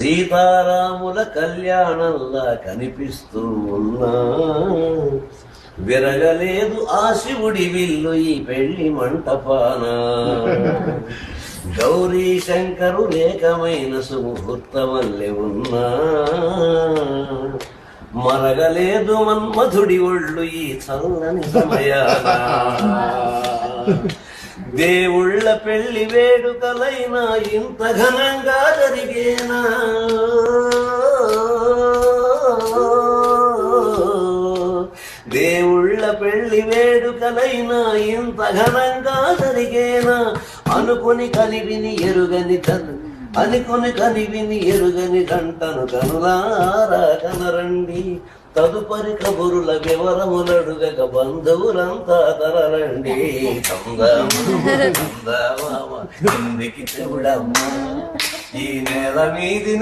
సీతారాముల కళ్యాణంలా కనిపిస్తూ ఉన్నా, విరగలేదు ఆ శివుడి విల్లు ఈ పెళ్లి మంటపాన. గౌరీ శంకరు లేకమైన సుముహూర్తమల్లె ఉన్నా, మరగలేదు మన్మధుడి ఒళ్ళు ఈ చల్లని సమయాన. దేవుళ్ళ పెళ్లి వేడుకలైనా ఇంత ఘనంగా జరిగేనా, దేవుళ్ళ పెళ్లి వేడుకలైనా ఇంత ఘనంగా జరిగేనా. అనుకుని కనివిని ఎరుగని గంటను కనులారా కనరండి. తదుపరి కబురుల వివరములడుగక బంధువులంతా తరలండి. చెవుడమ్మా ఈ నేల మీది